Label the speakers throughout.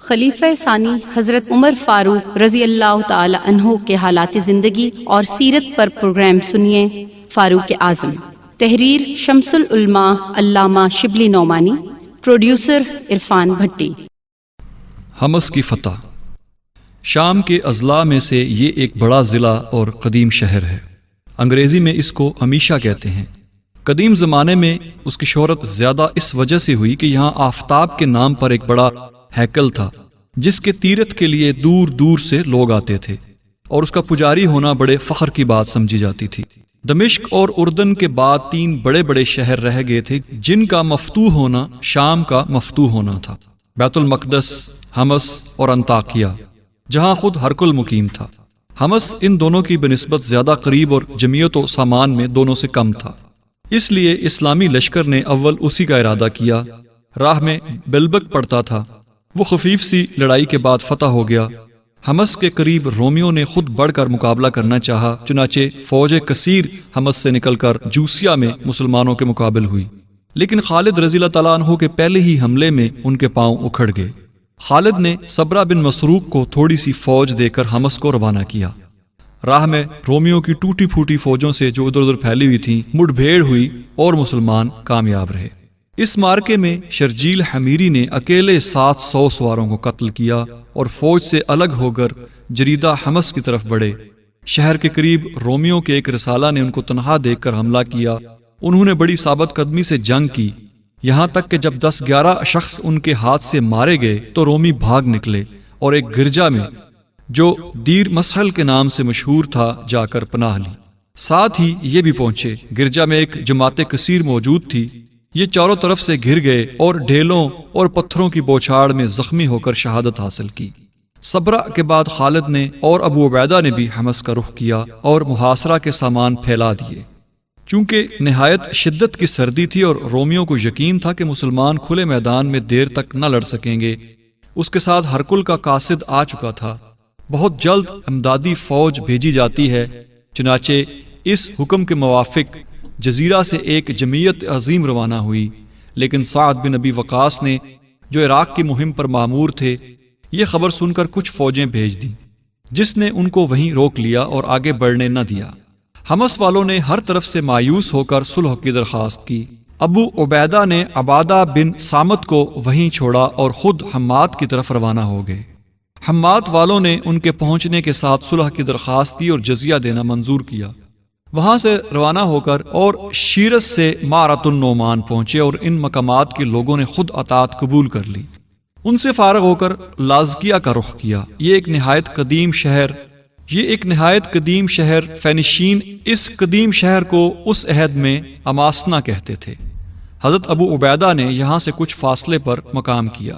Speaker 1: خلیفہ ثانی حضرت عمر فاروق رضی اللہ تعالی عنہ کے حالات زندگی اور سیرت پر پروگرام سنیے۔ فاروق اعظم، تحریر شمس العلماء علامہ شبلی نعمانی، پروڈیوسر عرفان بھٹی۔
Speaker 2: حمص کی فتح۔ شام کے اضلاع میں سے یہ ایک بڑا ضلع اور قدیم شہر ہے۔ انگریزی میں اس کو ہمیشہ کہتے ہیں۔ قدیم زمانے میں اس کی شہرت زیادہ اس وجہ سے ہوئی کہ یہاں آفتاب کے نام پر ایک بڑا ہیکل تھا جس کے تیرتھ کے لیے دور دور سے لوگ آتے تھے اور اس کا پجاری ہونا بڑے فخر کی بات سمجھی جاتی تھی۔ دمشق اور اردن کے بعد 3 بڑے بڑے شہر رہ گئے تھے جن کا مفتوح ہونا شام کا مفتوح ہونا تھا، بیت المقدس، حمص اور انطاکیہ، جہاں خود ہرقل مقیم تھا۔ حمص ان دونوں کی بنسبت زیادہ قریب اور جمعیت و سامان میں دونوں سے کم تھا، اس لیے اسلامی لشکر نے اول اسی کا ارادہ کیا۔ راہ میں بلبک پڑتا تھا، وہ خفیف سی لڑائی کے بعد فتح ہو گیا۔ حمص کے قریب رومیوں نے خود بڑھ کر مقابلہ کرنا چاہا، چنانچہ فوج کثیر حمص سے نکل کر جوسیا میں مسلمانوں کے مقابل ہوئی، لیکن خالد رضی اللہ تعالیٰ عنہ کے پہلے ہی حملے میں ان کے پاؤں اکھڑ گئے۔ خالد نے صبرہ بن مسروق کو تھوڑی سی فوج دے کر حمص کو روانہ کیا۔ راہ میں رومیوں کی ٹوٹی پھوٹی فوجوں سے جو ادھر ادھر پھیلی ہوئی تھیں مڑ بھیڑ ہوئی اور مسلمان کامیاب رہے۔ اس مارکے میں شرجیل حمیری نے اکیلے 700 سواروں کو قتل کیا اور فوج سے الگ ہو کر جریدہ حمص کی طرف بڑھے۔ شہر کے قریب رومیوں کے ایک رسالہ نے ان کو تنہا دیکھ کر حملہ کیا۔ انہوں نے بڑی ثابت قدمی سے جنگ کی، یہاں تک کہ جب 10-11 شخص ان کے ہاتھ سے مارے گئے تو رومی بھاگ نکلے اور ایک گرجا میں جو دیر مسحل کے نام سے مشہور تھا جا کر پناہ لی۔ ساتھ ہی یہ بھی پہنچے، گرجا میں ایک جماعت کثیر موجود تھی، یہ چاروں طرف سے گھر گئے اور ڈھیلوں اور پتھروں کی بوچھاڑ میں زخمی ہو کر شہادت حاصل کی۔ صبرہ کے بعد خالد نے اور ابو عبیدہ نے بھی حمص کا رخ کیا اور محاصرہ کے سامان پھیلا دیے۔ چونکہ نہایت شدت کی سردی تھی اور رومیوں کو یقین تھا کہ مسلمان کھلے میدان میں دیر تک نہ لڑ سکیں گے، اس کے ساتھ ہرقل کا قاصد آ چکا تھا، بہت جلد امدادی فوج بھیجی جاتی ہے۔ چنانچہ اس حکم کے موافق جزیرہ سے ایک جمعیت عظیم روانہ ہوئی، لیکن سعد بن ابی وقاص نے جو عراق کی مہم پر مامور تھے یہ خبر سن کر کچھ فوجیں بھیج دیں، جس نے ان کو وہیں روک لیا اور آگے بڑھنے نہ دیا۔ حمص والوں نے ہر طرف سے مایوس ہو کر صلح کی درخواست کی۔ ابو عبیدہ نے عبادہ بن صامت کو وہیں چھوڑا اور خود حماد کی طرف روانہ ہو گئے۔ حماد والوں نے ان کے پہنچنے کے ساتھ صلح کی درخواست کی اور جزیہ دینا منظور کیا۔ وہاں سے روانہ ہو کر اور شیرس سے معرۃ النعمان پہنچے اور ان مقامات کے لوگوں نے خود اطاعت قبول کر لی۔ ان سے فارغ ہو کر لازکیہ کا رخ کیا۔ یہ ایک نہایت قدیم شہر فینیشین اس قدیم شہر کو اس عہد میں اماسنا کہتے تھے۔ حضرت ابو عبیدہ نے یہاں سے کچھ فاصلے پر مقام کیا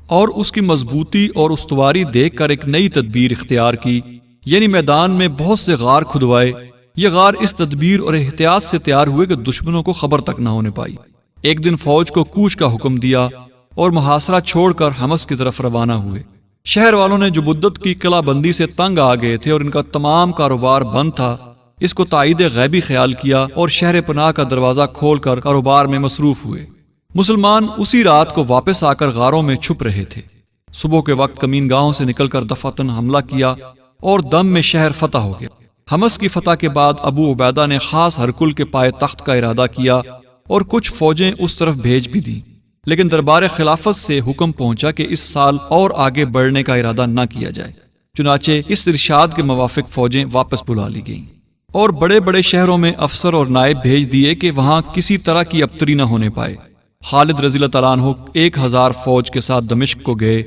Speaker 2: اور اس کی مضبوطی اور استواری دیکھ کر ایک نئی تدبیر اختیار کی، یعنی میدان میں بہت سے غار کھدوائے۔ یہ غار اس تدبیر اور احتیاط سے تیار ہوئے کہ دشمنوں کو خبر تک نہ ہونے پائی۔ ایک دن فوج کو کوچ کا حکم دیا اور محاصرہ چھوڑ کر حمص کی طرف روانہ ہوئے۔ شہر والوں نے جو مدت کی قلعہ بندی سے تنگ آ گئے تھے اور ان کا تمام کاروبار بند تھا، اس کو تائید غیبی خیال کیا اور شہر پناہ کا دروازہ کھول کر کاروبار میں مصروف ہوئے۔ مسلمان اسی رات کو واپس آ کر غاروں میں چھپ رہے تھے۔ صبح کے وقت کمین گاہوں سے نکل کر دفعتاً حملہ کیا اور دم میں شہر فتح ہو گیا۔ حمص کی فتح کے بعد ابو عبیدہ نے خاص ہرقل کے پائے تخت کا ارادہ کیا اور کچھ فوجیں اس طرف بھیج بھی دیں، لیکن دربار خلافت سے حکم پہنچا کہ اس سال اور آگے بڑھنے کا ارادہ نہ کیا جائے۔ چنانچہ اس ارشاد کے موافق فوجیں واپس بلا لی گئیں اور بڑے بڑے شہروں میں افسر اور نائب بھیج دیے کہ وہاں کسی طرح کی ابتری نہ ہونے پائے۔ خالد رضی اللہ تعالیٰ عنہ 1000 فوج کے ساتھ دمشق کو گئے۔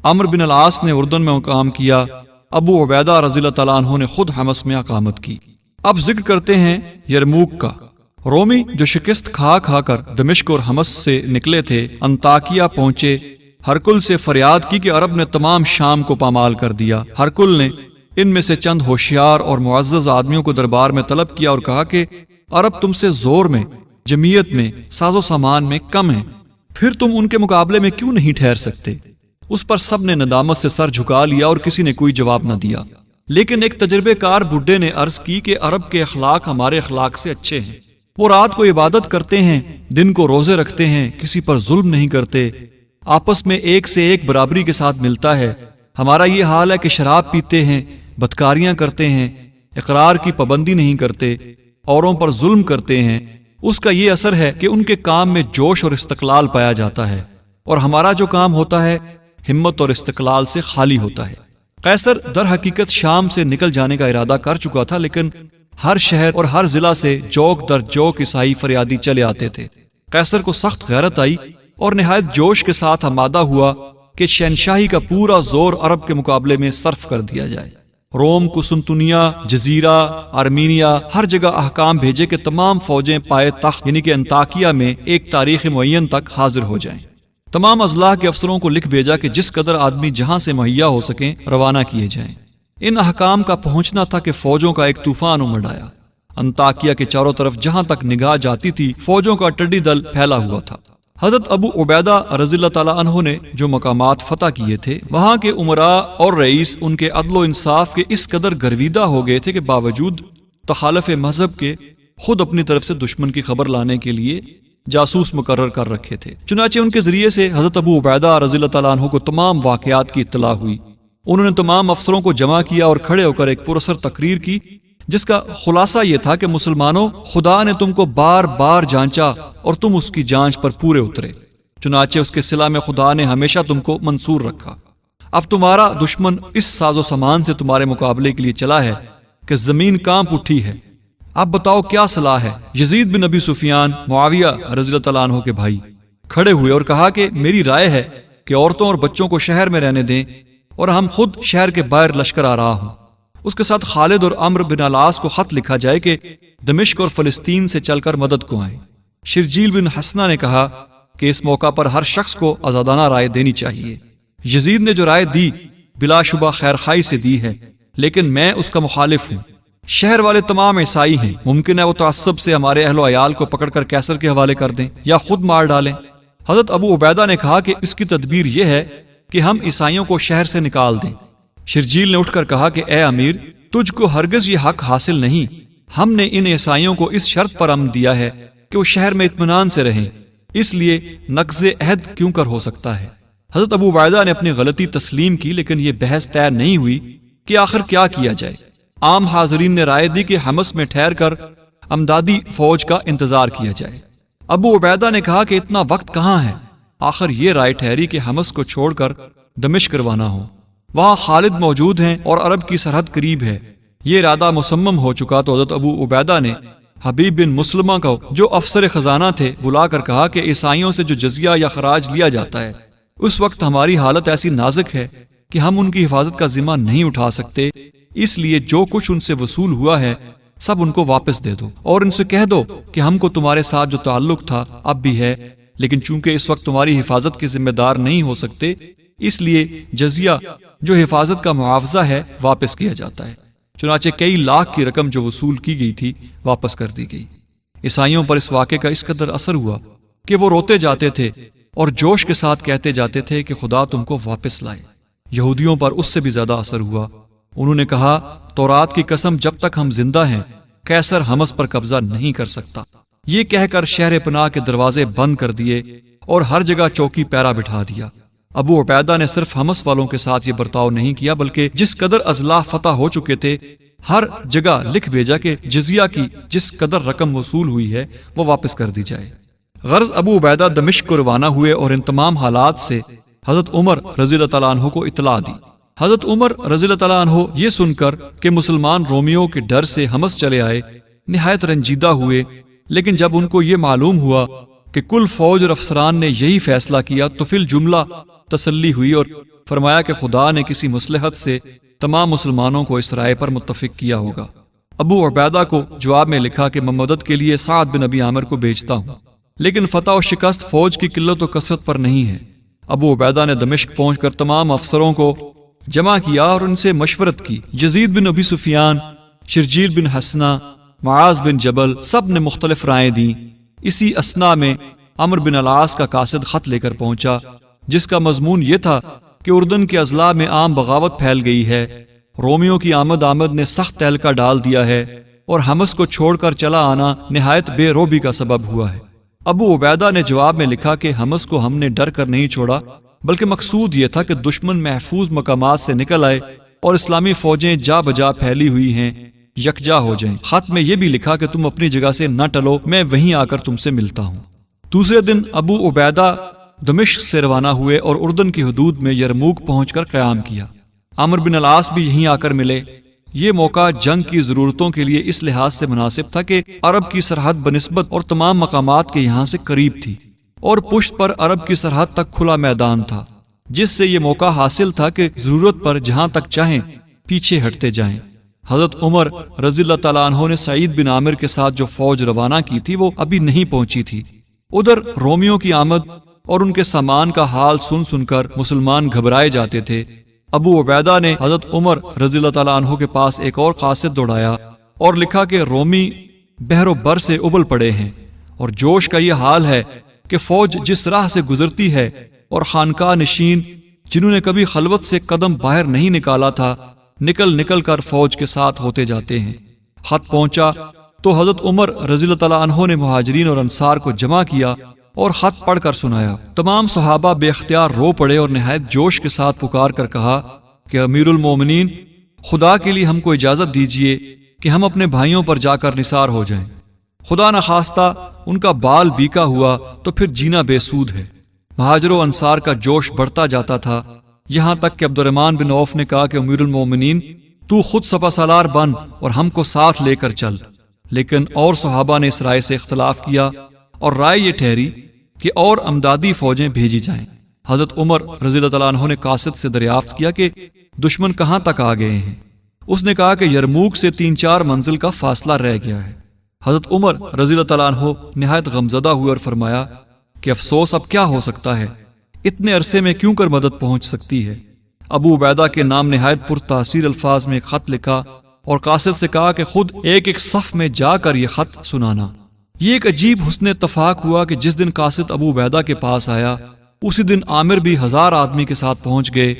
Speaker 2: عمرو بن العاص نے اردن میں مقام کیا۔ ابو عبیدہ رضی اللہ تعالیٰ عنہ نے خود حمص میں اقامت کی۔ اب ذکر کرتے ہیں یرموک کا۔ رومی جو شکست کھا کھا کر دمشق اور حمص سے نکلے تھے، انطاکیہ پہنچے۔ ہرقل سے فریاد کی کہ عرب نے تمام شام کو پامال کر دیا۔ ہرقل نے ان میں سے چند ہوشیار اور معزز آدمیوں کو دربار میں طلب کیا اور کہا کہ عرب تم سے زور میں، جمعیت میں، ساز و سامان میں کم ہیں، پھر تم ان کے مقابلے میں کیوں نہیں ٹھہر سکتے؟ اس پر سب نے ندامت سے سر جھکا لیا اور کسی نے کوئی جواب نہ دیا۔ لیکن ایک تجربے کار بڈھے نے عرض کی کہ عرب کے اخلاق ہمارے اخلاق سے اچھے ہیں، وہ رات کو عبادت کرتے ہیں، دن کو روزے رکھتے ہیں، کسی پر ظلم نہیں کرتے، آپس میں ایک سے ایک برابری کے ساتھ ملتا ہے۔ ہمارا یہ حال ہے کہ شراب پیتے ہیں، بدکاریاں کرتے ہیں، اقرار کی پابندی نہیں کرتے، اوروں پر ظلم کرتے ہیں۔ اس کا یہ اثر ہے کہ ان کے کام میں جوش اور استقلال پایا جاتا ہے، اور ہمارا جو کام ہوتا ہے ہمت اور استقلال سے خالی ہوتا ہے۔ قیصر در حقیقت شام سے نکل جانے کا ارادہ کر چکا تھا، لیکن ہر شہر اور ہر ضلع سے جوک در جوک عیسائی فریادی چلے آتے تھے۔ قیصر کو سخت غیرت آئی اور نہایت جوش کے ساتھ آمادہ ہوا کہ شہنشاہی کا پورا زور عرب کے مقابلے میں صرف کر دیا جائے۔ روم، قسطنطنیہ، جزیرہ، آرمینیا، ہر جگہ احکام بھیجے کہ تمام فوجیں پائے تخت یعنی کہ انطاکیہ میں ایک تاریخ معین تک حاضر ہو جائیں۔ تمام اضلاع کے افسروں کو لکھ بھیجا کہ جس قدر آدمی جہاں سے مہیا ہو سکیں روانہ کیے جائیں۔ ان احکام کا پہنچنا تھا کہ فوجوں کا ایک طوفان امڑ آیا۔ انطاکیہ کے چاروں طرف جہاں تک نگاہ جاتی تھی فوجوں کا ٹڈی دل پھیلا ہوا تھا۔ حضرت ابو عبیدہ رضی اللہ تعالیٰ عنہ نے جو مقامات فتح کیے تھے وہاں کے امراء اور رئیس ان کے عدل و انصاف کے اس قدر گرویدہ ہو گئے تھے کہ باوجود تخالف مذہب کے خود اپنی طرف سے دشمن کی خبر لانے کے لیے جاسوس مقرر کر رکھے تھے۔ چنانچہ ان کے ذریعے سے حضرت ابو عبیدہ رضی اللہ تعالیٰ عنہ کو تمام واقعات کی اطلاع ہوئی۔ انہوں نے تمام افسروں کو جمع کیا اور کھڑے ہو کر ایک پراسر تقریر کی جس کا خلاصہ یہ تھا کہ مسلمانوں، خدا نے تم کو بار بار جانچا اور تم اس کی جانچ پر پورے اترے، چنانچہ اس کے صلہ میں خدا نے ہمیشہ تم کو منصور رکھا۔ اب تمہارا دشمن اس ساز و سامان سے تمہارے مقابلے کے لیے چلا ہے کہ زمین کانپ اٹھی ہے۔ اب بتاؤ کیا صلاح ہے؟ یزید بن ابی سفیان، معاویہ رضی اللہ تعالیٰ عنہ کے بھائی، کھڑے ہوئے اور کہا کہ میری رائے ہے کہ عورتوں اور بچوں کو شہر میں رہنے دیں اور ہم خود شہر کے باہر لشکر آ رہا ہوں۔ اس کے ساتھ خالد اور عمرو بن العاص کو خط لکھا جائے کہ دمشق اور فلسطین سے چل کر مدد کو آئیں۔ شرجیل بن حسنہ نے کہا کہ اس موقع پر ہر شخص کو آزادانہ رائے دینی چاہیے۔ یزید نے جو رائے دی بلا شبہ خیر خواہی سے دی ہے، لیکن میں اس کا مخالف ہوں۔ شہر والے تمام عیسائی ہیں، ممکن ہے وہ تعصب سے ہمارے اہل و عیال کو پکڑ کر قیصر کے حوالے کر دیں یا خود مار ڈالیں۔ حضرت ابو عبیدہ نے کہا کہ اس کی تدبیر یہ ہے کہ ہم عیسائیوں کو شہر سے نکال دیں۔ شرجیل نے اٹھ کر کہا کہ اے امیر، تجھ کو ہرگز یہ حق حاصل نہیں۔ ہم نے ان عیسائیوں کو اس شرط پر امن دیا ہے کہ وہ شہر میں اطمینان سے رہیں، اس لیے نقض عہد کیوں کر ہو سکتا ہے؟ حضرت ابو عبیدہ نے اپنی غلطی تسلیم کی، لیکن یہ بحث طے نہیں ہوئی کہ آخر کیا کیا جائے۔ عام حاضرین نے رائے دی کہ حمص میں ٹھہر کر امدادی فوج کا انتظار کیا جائے۔ ابو عبیدہ نے کہا کہ اتنا وقت کہاں ہے؟ آخر یہ رائے ٹھہری کہ حمص کو چھوڑ کر دمشق روانہ ہو۔ وہاں خالد موجود ہیں اور عرب کی سرحد قریب ہے۔ یہ ارادہ مصمم ہو چکا تو حضرت ابو عبیدہ نے حبیب بن مسلمہ کو جو افسر خزانہ تھے بلا کر کہا کہ عیسائیوں سے جو جزیہ یا خراج لیا جاتا ہے، اس وقت ہماری حالت ایسی نازک ہے کہ ہم ان کی حفاظت کا ذمہ نہیں اٹھا سکتے، اس لیے جو کچھ ان سے وصول ہوا ہے سب ان کو واپس دے دو، اور ان سے کہہ دو کہ ہم کو تمہارے ساتھ جو تعلق تھا اب بھی ہے، لیکن چونکہ اس وقت تمہاری حفاظت کے ذمہ دار نہیں ہو سکتے، اس لیے جزیہ جو حفاظت کا معاوضہ ہے واپس کیا جاتا ہے۔ چنانچہ کئی لاکھ کی رقم جو وصول کی گئی تھی واپس کر دی گئی۔ عیسائیوں پر اس واقعے کا اس قدر اثر ہوا کہ وہ روتے جاتے تھے اور جوش کے ساتھ کہتے جاتے تھے کہ خدا تم کو واپس لائے۔ یہودیوں پر اس سے بھی زیادہ اثر ہوا۔ انہوں نے کہا تورات کی قسم جب تک ہم زندہ ہیں قیصر حمص پر قبضہ نہیں کر سکتا۔ یہ کہہ کر شہر پناہ کے دروازے بند کر دیے اور ہر جگہ چوکی پیرا بٹھا دیا۔ ابو عبیدہ نے صرف حمص والوں کے ساتھ یہ برتاؤ نہیں کیا، بلکہ جس قدر اضلاع فتح ہو چکے تھے ہر جگہ لکھ بھیجا کہ جزیہ کی جس قدر رقم وصول ہوئی ہے وہ واپس کر دی جائے۔ غرض ابو عبیدہ دمشق کو روانہ ہوئے اور ان تمام حالات سے حضرت عمر رضی اللہ تعالیٰ عنہ کو اطلاع دی۔ حضرت عمر رضی اللہ تعالیٰ عنہ یہ سن کر کہ مسلمان رومیوں کے ڈر سے حمص چلے آئے نہایت رنجیدہ ہوئے، لیکن جب ان کو یہ معلوم ہوا کہ کل فوج اور افسران نے یہی فیصلہ کیا تو فی الجملہ تسلی ہوئی اور فرمایا کہ خدا نے کسی مصلحت سے تمام مسلمانوں کو اس رائے پر متفق کیا ہوگا۔ ابو عبیدہ کو جواب میں لکھا کہ میں مدد کے لیے سعد بن ابی عامر کو بھیجتا ہوں، لیکن فتح و شکست فوج کی قلت و کثرت پر نہیں ہے۔ ابو عبیدہ نے دمشق پہنچ کر تمام افسروں کو جمع کیا اور ان سے مشورت کی۔ یزید بن ابی سفیان، شرجیل بن حسنہ، معاذ بن جبل سب نے مختلف رائے دیں۔ اسی اثنا میں عمرو بن العاص کا قاصد خط لے کر پہنچا جس کا مضمون یہ تھا کہ اردن کے اضلاع میں عام بغاوت پھیل گئی ہے، رومیوں کی آمد نے سخت تہلکہ ڈال دیا ہے اور حمص کو چھوڑ کر چلا آنا نہایت بے روبی کا سبب ہوا ہے۔ ابو عبیدہ نے جواب میں لکھا کہ حمص کو ہم نے ڈر کر نہیں چھوڑا، بلکہ مقصود یہ تھا کہ دشمن محفوظ مقامات سے نکل آئے اور اسلامی فوجیں جا بجا پھیلی ہوئی ہیں یکجا ہو جائیں۔ خط میں یہ بھی لکھا کہ تم اپنی جگہ سے نہ ٹلو، میں وہیں آ کر تم سے ملتا ہوں۔ دوسرے دن ابو عبیدہ دمشق سے روانہ ہوئے اور اردن کی حدود میں یرموک پہنچ کر قیام کیا۔ عمرو بن العاص بھی یہیں آ کر ملے۔ یہ موقع جنگ کی ضرورتوں کے لیے اس لحاظ سے مناسب تھا کہ عرب کی سرحد بنسبت اور تمام مقامات کے یہاں سے قریب تھی اور پشت پر عرب کی سرحد تک کھلا میدان تھا، جس سے یہ موقع حاصل تھا کہ ضرورت پر جہاں تک چاہیں پیچھے ہٹتے جائیں۔ حضرت عمر رضی اللہ تعالیٰ عنہ نے سعید بن عامر کے ساتھ جو فوج روانہ کی تھی وہ ابھی نہیں پہنچی تھی۔ ادھر رومیوں کی آمد اور ان کے سامان کا حال سن کر مسلمان گھبرائے جاتے تھے۔ ابو عبیدہ نے حضرت عمر رضی اللہ تعالیٰ عنہ کے پاس ایک اور قاصد دوڑایا اور لکھا کہ رومی بحر و بر سے ابل پڑے ہیں اور جوش کا یہ حال ہے کہ فوج جس راہ سے گزرتی ہے اور خانقاہ نشین جنہوں نے کبھی خلوت سے قدم باہر نہیں نکالا تھا نکل کر فوج کے ساتھ ہوتے جاتے ہیں۔ خط پہنچا تو حضرت عمر رضی اللہ تعالیٰ عنہ نے مہاجرین اور انصار کو جمع کیا اور خط پڑھ کر سنایا۔ تمام صحابہ بے اختیار رو پڑے اور نہایت جوش کے ساتھ پکار کر کہا کہ امیر المومنین، خدا کے لیے ہم کو اجازت دیجیے کہ ہم اپنے بھائیوں پر جا کر نثار ہو جائیں۔ خدا نخواستہ ان کا بال بیکا ہوا تو پھر جینا بے سود ہے۔ مہاجر و انصار کا جوش بڑھتا جاتا تھا، یہاں تک کہ عبدالرحمن بن عوف نے کہا کہ امیر المومنین تو خود سپہ سالار بن اور ہم کو ساتھ لے کر چل۔ لیکن اور صحابہ نے اس رائے سے اختلاف کیا اور رائے یہ ٹھہری کہ اور امدادی فوجیں بھیجی جائیں۔ حضرت عمر رضی اللہ تعالیٰ عنہ نے قاصد سے دریافت کیا کہ دشمن کہاں تک آ گئے ہیں۔ اس نے کہا کہ یرموک سے 3-4 منزل کا فاصلہ رہ گیا ہے۔ حضرت عمر رضی اللہ تعالیٰ عنہ نہایت غمزدہ ہوئے اور فرمایا کہ افسوس اب کیا ہو سکتا ہے، اتنے عرصے میں کیوں کر مدد پہنچ سکتی ہے۔ ابو عبیدہ کے نام نہایت پرتاثیر الفاظ میں ایک خط لکھا اور قاصد سے کہا کہ خود ایک صف میں جا کر یہ خط سنانا۔ یہ ایک عجیب حسن اتفاق ہوا کہ جس دن قاصد ابو عبیدہ کے پاس آیا اسی دن عامر بھی 1000 آدمی کے ساتھ پہنچ گئے۔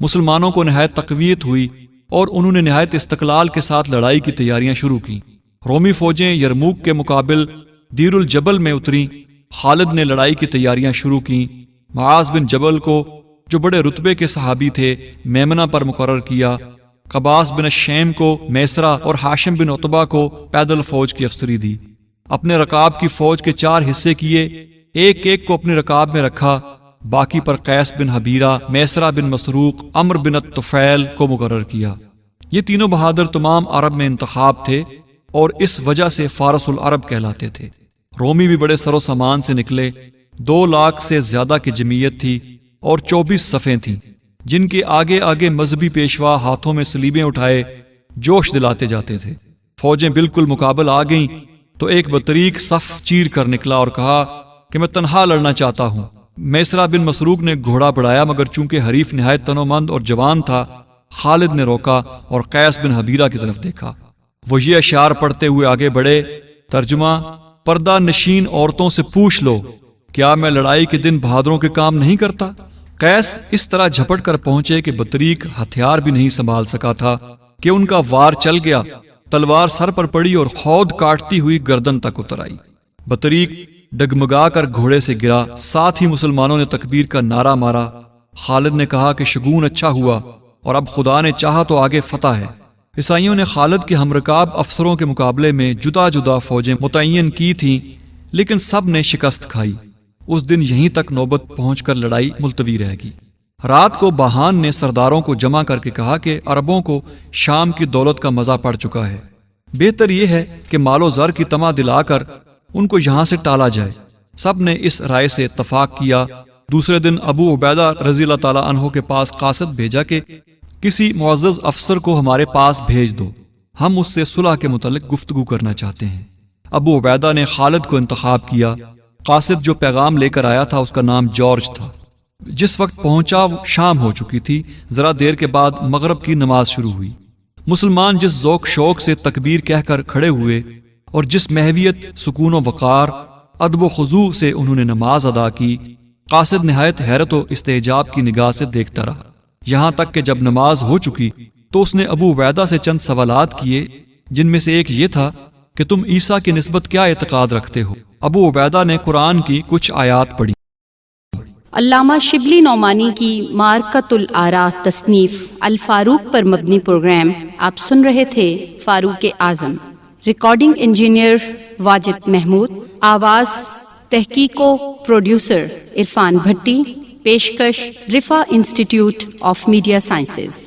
Speaker 2: مسلمانوں کو نہایت تقویت ہوئی اور انہوں نے نہایت استقلال کے ساتھ لڑائی کی تیاریاں شروع کی۔ رومی فوجیں یرموک کے مقابل دیر الجبل میں اتریں۔ خالد نے لڑائی کی تیاریاں شروع کی۔ معاذ بن جبل کو جو بڑے رتبے کے صحابی تھے میمنہ پر مقرر کیا۔ قباس بن الشیم کو میسرہ اور ہاشم بن عتبہ کو پیدل فوج کی افسری دی۔ اپنے رکاب کی فوج کے 4 حصے کیے، ایک ایک کو اپنے رکاب میں رکھا، باقی پر قیس بن حبیرہ، میسرہ بن مسروق، عمرو بن الطفیل کو مقرر کیا۔ یہ تینوں بہادر تمام عرب میں انتخاب تھے اور اس وجہ سے فارس العرب کہلاتے تھے۔ رومی بھی بڑے سر و سامان سے نکلے۔ 2 لاکھ سے زیادہ کی جمعیت تھی اور 24 صفیں تھیں جن کے آگے آگے مذہبی پیشوا ہاتھوں میں صلیبیں اٹھائے جوش دلاتے جاتے تھے۔ فوجیں بالکل مقابل آ گئیں تو ایک بطریق صف چیر کر نکلا اور کہا کہ میں تنہا لڑنا چاہتا ہوں۔ میسرہ بن مسروق نے گھوڑا بڑھایا مگر چونکہ حریف نہایت تنومند اور جوان تھا خالد نے روکا اور قیس بن حبیرہ کی طرف دیکھا۔ وہ یہ اشعار پڑھتے ہوئے آگے بڑھے۔ ترجمہ: پردہ نشین عورتوں سے پوچھ لو، کیا میں لڑائی کے دن بہادروں کے کام نہیں کرتا؟ قیس اس طرح جھپٹ کر پہنچے کہ بطریق ہتھیار بھی نہیں سنبھال سکا تھا کہ ان کا وار چل گیا۔ تلوار سر پر پڑی اور خود کاٹتی ہوئی گردن تک اتر آئی۔ بطریق ڈگمگا کر گھوڑے سے گرا، ساتھ ہی مسلمانوں نے تکبیر کا نعرہ مارا۔ خالد نے کہا کہ شگون اچھا ہوا اور اب خدا نے چاہا تو آگے فتح ہے۔ عیسائیوں نے خالد کے ہمرکاب افسروں کے مقابلے میں جدا جدا فوجیں متعین کی تھیں لیکن سب نے شکست کھائی۔ اس دن یہیں تک نوبت پہنچ کر لڑائی ملتوی رہ گئی۔ رات کو باہان نے سرداروں کو جمع کر کے کہا کہ عربوں کو شام کی دولت کا مزہ پڑ چکا ہے، بہتر یہ ہے کہ مال و زر کی طمع دلا کر ان کو یہاں سے ٹالا جائے۔ سب نے اس رائے سے اتفاق کیا۔ دوسرے دن ابو عبیدہ رضی اللہ تعالیٰ عنہ کے پاس قاصد بھیجا کہ کسی معزز افسر کو ہمارے پاس بھیج دو، ہم اس سے صلح کے متعلق گفتگو کرنا چاہتے ہیں۔ ابو عبیدہ نے خالد کو انتخاب کیا۔ قاصد جو پیغام لے کر آیا تھا اس کا نام جارج تھا۔ جس وقت پہنچا شام ہو چکی تھی۔ ذرا دیر کے بعد مغرب کی نماز شروع ہوئی۔ مسلمان جس ذوق شوق سے تکبیر کہہ کر کھڑے ہوئے اور جس محویت، سکون و وقار، ادب و خضوع سے انہوں نے نماز ادا کی، قاصد نہایت حیرت و استعجاب کی نگاہ سے دیکھتا رہا، یہاں تک کہ جب نماز ہو چکی تو اس نے ابو عبیدہ سے چند سوالات کیے، جن میں سے ایک یہ تھا کہ تم عیسیٰ کی نسبت کیا اعتقاد رکھتے ہو؟ ابو عبیدہ نے قرآن کی کچھ آیات پڑھی۔
Speaker 1: علامہ شبلی نعمانی کی معرکۃ الآراء تصنیف الفاروق پر مبنی پروگرام آپ سن رہے تھے فاروق اعظم۔ ریکارڈنگ انجینئر واجد محمود، آواز تحقیق و پروڈیوسر عرفان بھٹی، پیشکش رفا انسٹیٹیوٹ آف میڈیا سائنسز۔